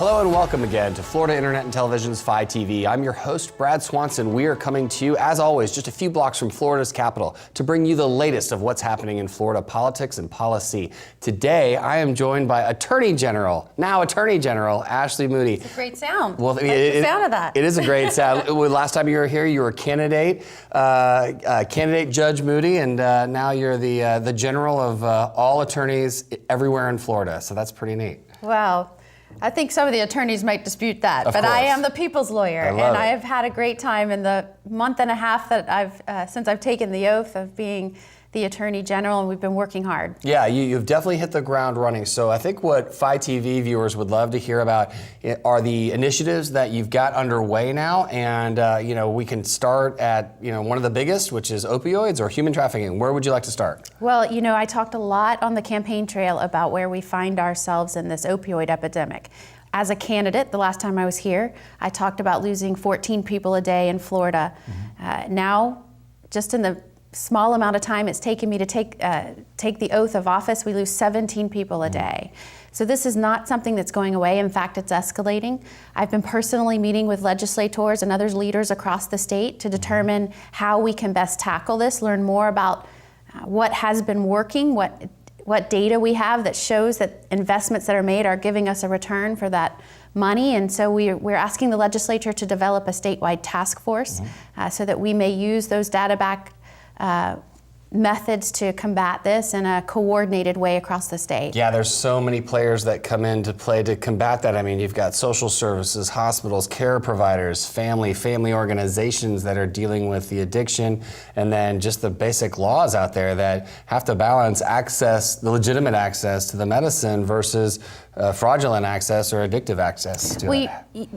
Hello and welcome again to Florida Internet and Television's FLITV. I'm your host, Brad Swanson. We are coming to you, as always, just a few blocks from Florida's capital to bring you the latest of what's happening in Florida politics and policy. Today, I am joined by Attorney General Ashley Moody. It's a great sound. Well, the sound of that. It is a great sound. Last time you were here, you were candidate Judge Moody, and now you're the general of all attorneys everywhere in Florida. So that's pretty neat. Wow. I think some of the attorneys might dispute that, Of but course. I am the people's lawyer, and I have had a great time in the month and a half that since I've taken the oath of being the Attorney General, and we've been working hard. Yeah, you've definitely hit the ground running. So I think what FLITV viewers would love to hear about are the initiatives that you've got underway now, and we can start at one of the biggest, which is opioids or human trafficking. Where would you like to start? Well, I talked a lot on the campaign trail about where we find ourselves in this opioid epidemic. As a candidate, the last time I was here, I talked about losing 14 people a day in Florida. Now, just in the small amount of time it's taken me to take the oath of office, we lose 17 people a day. So this is not something that's going away. In fact, it's escalating. I've been personally meeting with legislators and other leaders across the state to determine how we can best tackle this, learn more about what has been working, what data we have that shows that investments that are made are giving us a return for that money. And so we're asking the legislature to develop a statewide task force so that we may use those data-backed methods to combat this in a coordinated way across the state. Yeah, there's so many players that come into play to combat that. I mean, you've got social services, hospitals, care providers, family organizations that are dealing with the addiction, and then just the basic laws out there that have to balance the legitimate access to the medicine versus fraudulent access or addictive access to it.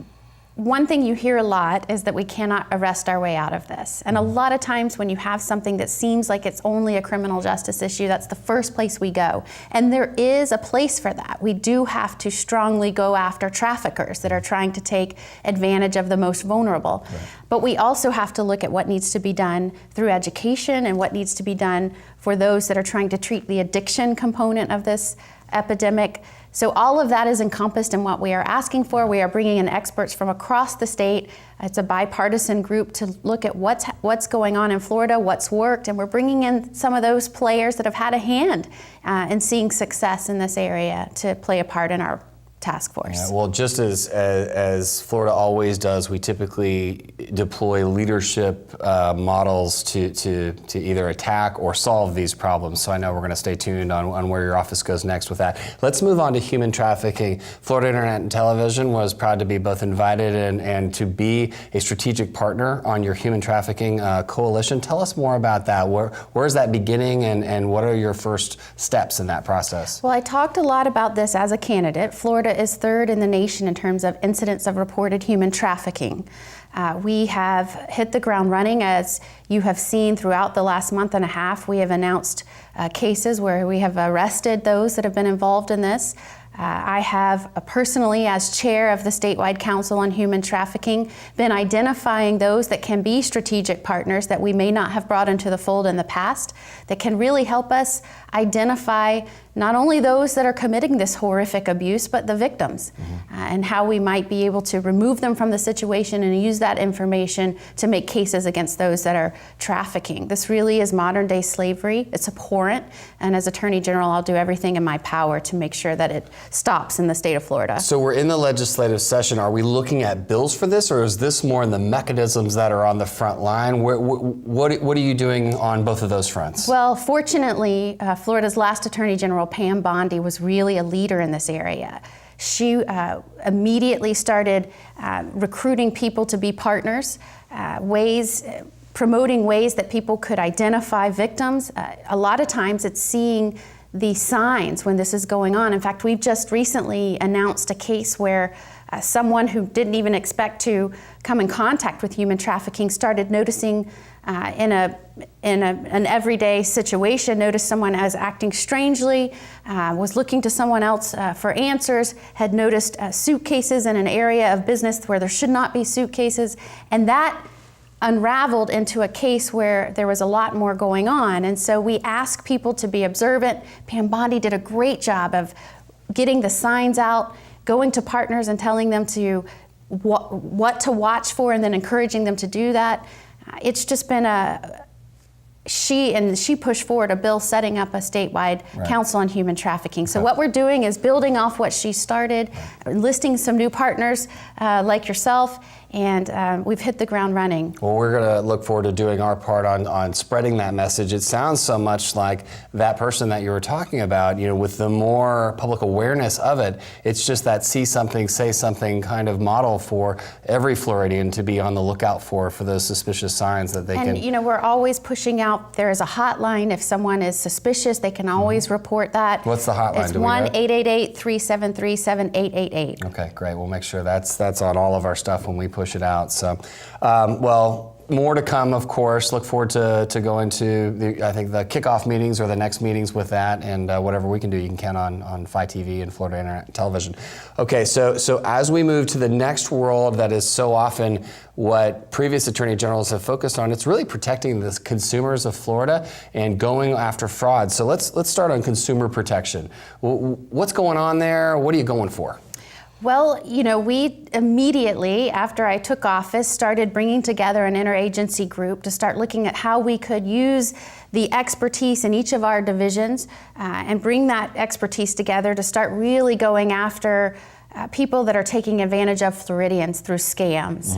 One thing you hear a lot is that we cannot arrest our way out of this. And a lot of times when you have something that seems like it's only a criminal justice issue, that's the first place we go. And there is a place for that. We do have to strongly go after traffickers that are trying to take advantage of the most vulnerable. Right. But we also have to look at what needs to be done through education and what needs to be done for those that are trying to treat the addiction component of this epidemic. So all of that is encompassed in what we are asking for. We are bringing in experts from across the state. It's a bipartisan group to look at what's going on in Florida, what's worked, and we're bringing in some of those players that have had a hand in seeing success in this area to play a part in our task force. Yeah, well, just as Florida always does, we typically deploy leadership models to either attack or solve these problems. So I know we're going to stay tuned on where your office goes next with that. Let's move on to human trafficking. Florida Internet and Television was proud to be both invited and to be a strategic partner on your human trafficking coalition. Tell us more about that. Where is that beginning, and what are your first steps in that process? Well, I talked a lot about this as a candidate. Florida is third in the nation in terms of incidents of reported human trafficking. We have hit the ground running. As you have seen throughout the last month and a half, we have announced cases where we have arrested those that have been involved in this. I have personally, as chair of the Statewide Council on Human Trafficking, been identifying those that can be strategic partners that we may not have brought into the fold in the past, that can really help us identify not only those that are committing this horrific abuse, but the victims, and how we might be able to remove them from the situation and use that information to make cases against those that are trafficking. This really is modern day slavery. It's abhorrent, and as Attorney General, I'll do everything in my power to make sure that it stops in the state of Florida. So we're in the legislative session. Are we looking at bills for this, or is this more in the mechanisms that are on the front line? What are you doing on both of those fronts? Well, fortunately, Florida's last Attorney General, Pam Bondi, was really a leader in this area. She immediately started recruiting people to be partners, promoting ways that people could identify victims. A lot of times it's seeing the signs when this is going on. In fact, we've just recently announced a case where someone who didn't even expect to come in contact with human trafficking started noticing in an everyday situation, noticed someone as acting strangely, was looking to someone else for answers, had noticed suitcases in an area of business where there should not be suitcases, and that unraveled into a case where there was a lot more going on. And so we ask people to be observant. Pam Bondi did a great job of getting the signs out, going to partners and telling them to what to watch for, and then encouraging them to do that. It's just been she pushed forward a bill setting up a statewide council on human trafficking. So what we're doing is building off what she started, listing some new partners like yourself, and we've hit the ground running. Well, we're going to look forward to doing our part on spreading that message. It sounds so much like that person that you were talking about, with the more public awareness of it, it's just that see something, say something kind of model for every Floridian to be on the lookout for those suspicious signs that they can. And, we're always pushing out, there is a hotline. If someone is suspicious, they can always report that. What's the hotline? It's 1-888-373-7888. Okay, great. We'll make sure that's on all of our stuff when we push it out. So, well, more to come, of course. Look forward to going to the kickoff meetings or the next meetings with that, and whatever we can do, you can count on FLITV and Florida Internet Television. Okay, so as we move to the next world that is so often what previous attorney generals have focused on, it's really protecting the consumers of Florida and going after fraud. So let's start on consumer protection. What's going on there? What are you going for? Well, we immediately, after I took office, started bringing together an interagency group to start looking at how we could use the expertise in each of our divisions and bring that expertise together to start really going after people that are taking advantage of Floridians through scams.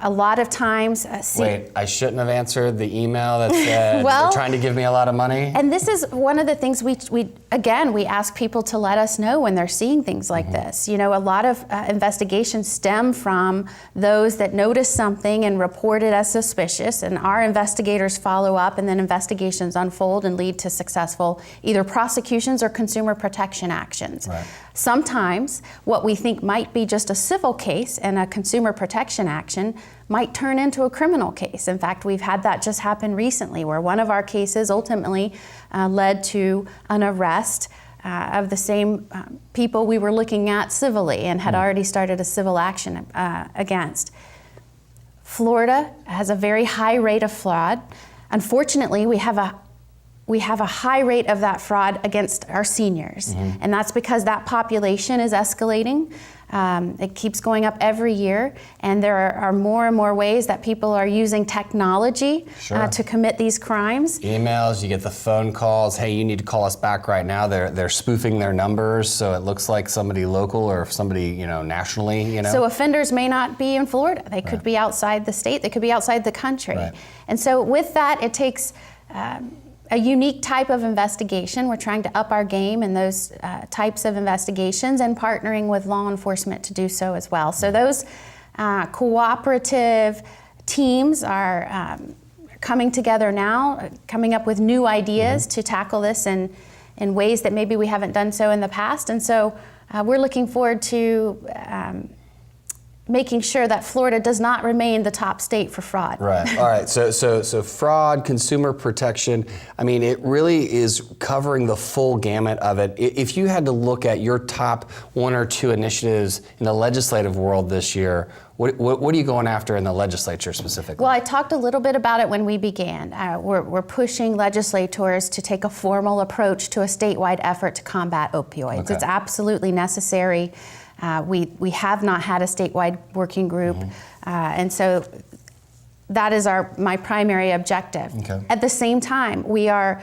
A lot of times... Wait, I shouldn't have answered the email that said they're trying to give me a lot of money? And this is one of the things we ask people to let us know when they're seeing things like this. A lot of investigations stem from those that notice something and report it as suspicious, and our investigators follow up, and then investigations unfold and lead to successful either prosecutions or consumer protection actions. Right. Sometimes what we think might be just a civil case and a consumer protection action might turn into a criminal case. In fact, we've had that just happen recently, where one of our cases ultimately led to an arrest of the same people we were looking at civilly and had already started a civil action against. Florida has a very high rate of fraud. Unfortunately, we have a high rate of that fraud against our seniors. And that's because that population is escalating. It keeps going up every year, and there are more and more ways that people are using technology to commit these crimes. Emails, you get the phone calls, hey, you need to call us back right now. They're spoofing their numbers, so it looks like somebody local or somebody nationally. So offenders may not be in Florida. They could be outside the state. They could be outside the country. Right. And so with that, it takes a unique type of investigation. We're trying to up our game in those types of investigations and partnering with law enforcement to do so as well. So those cooperative teams are coming together now, coming up with new ideas to tackle this in ways that maybe we haven't done so in the past. And so we're looking forward to making sure that Florida does not remain the top state for fraud. Right. All right. So fraud, consumer protection. I mean, it really is covering the full gamut of it. If you had to look at your top one or two initiatives in the legislative world this year, what are you going after in the legislature specifically? Well, I talked a little bit about it when we began. We're pushing legislators to take a formal approach to a statewide effort to combat opioids. Okay. It's absolutely necessary. We have not had a statewide working group, and so that is my primary objective. Okay. At the same time, we are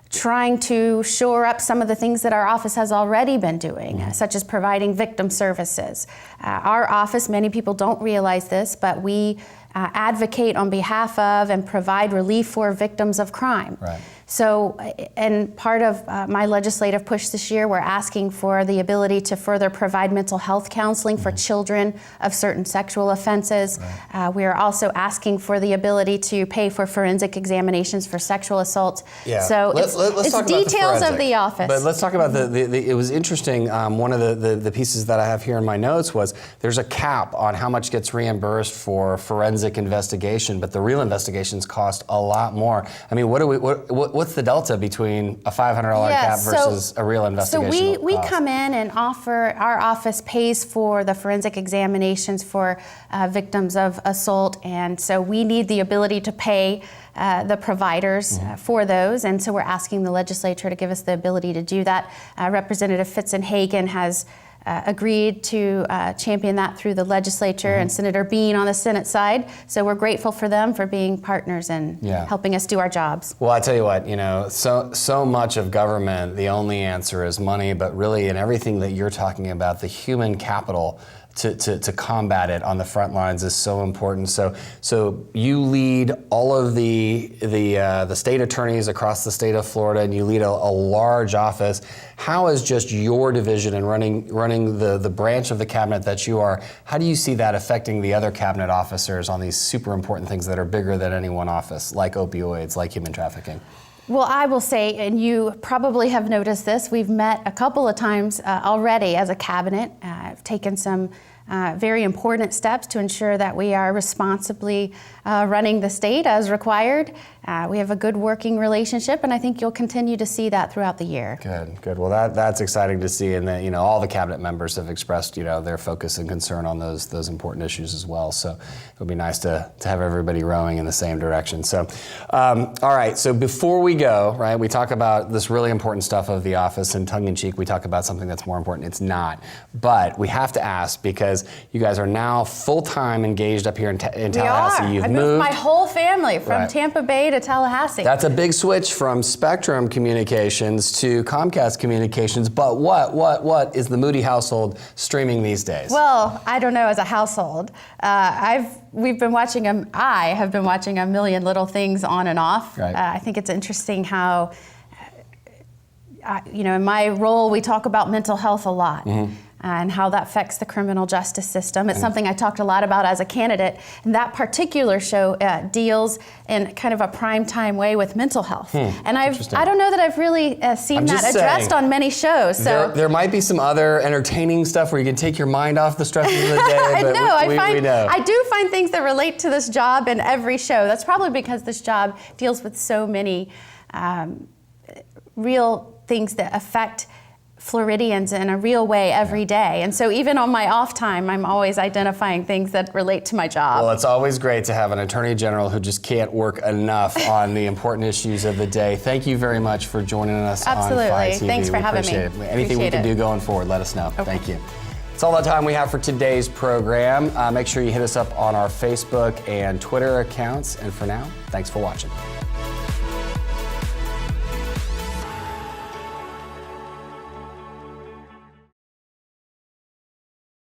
trying to shore up some of the things that our office has already been doing, such as providing victim services. Our office, many people don't realize this, but we advocate on behalf of and provide relief for victims of crime. Right. So, and part of my legislative push this year, we're asking for the ability to further provide mental health counseling for children of certain sexual offenses. Right. We are also asking for the ability to pay for forensic examinations for sexual assault. Yeah. So let's it's talk details about of the office. But let's talk about it was interesting. One of the pieces that I have here in my notes was there's a cap on how much gets reimbursed for forensic investigation, but the real investigations cost a lot more. I mean, what's the delta between a $500 cap versus a real investigation? So we come in and our office pays for the forensic examinations for victims of assault, and so we need the ability to pay the providers for those, and so we're asking the legislature to give us the ability to do that. Representative Fitzenhagen has agreed to champion that through the legislature and Senator Bean on the Senate side. So we're grateful for them for being partners and helping us do our jobs. Well, I tell you what, so much of government, the only answer is money, but really in everything that you're talking about, the human capital to combat it on the front lines is so important. So you lead all of the state attorneys across the state of Florida, and you lead a large office. How is just your division and running the branch of the cabinet that you are, how do you see that affecting the other cabinet officers on these super important things that are bigger than any one office, like opioids, like human trafficking? Well, I will say, and you probably have noticed this, we've met a couple of times already as a cabinet. I've taken some very important steps to ensure that we are responsibly running the state as required. We have a good working relationship, and I think you'll continue to see that throughout the year. Good. Well, that's exciting to see, and that all the cabinet members have expressed their focus and concern on those important issues as well. So it'll be nice to have everybody rowing in the same direction. So, all right. So before we go, right, we talk about this really important stuff of the office, and tongue in cheek, we talk about something that's more important. It's not, but we have to ask because you guys are now full-time engaged up here in Tallahassee. You've moved my whole family from Tampa Bay to Tallahassee. That's a big switch from Spectrum Communications to Comcast Communications. But what is the Moody household streaming these days? Well, I don't know as a household. I have been watching a million little things on and off. Right. I think it's interesting how, in my role, we talk about mental health a lot. And how that affects the criminal justice system. It's something I talked a lot about as a candidate. And that particular show deals in kind of a primetime way with mental health. And I don't know that I've really seen that addressed on many shows. So there might be some other entertaining stuff where you can take your mind off the stresses of the day. But I do find things that relate to this job in every show. That's probably because this job deals with so many real things that affect Floridians in a real way every day. And so even on my off time, I'm always identifying things that relate to my job. Well, it's always great to have an attorney general who just can't work enough on the important issues of the day. Thank you very much for joining us on FLI TV. Thanks for having me. Anything we can do going forward, let us know. Okay. Thank you. That's all the time we have for today's program. Make sure you hit us up on our Facebook and Twitter accounts. And for now, thanks for watching.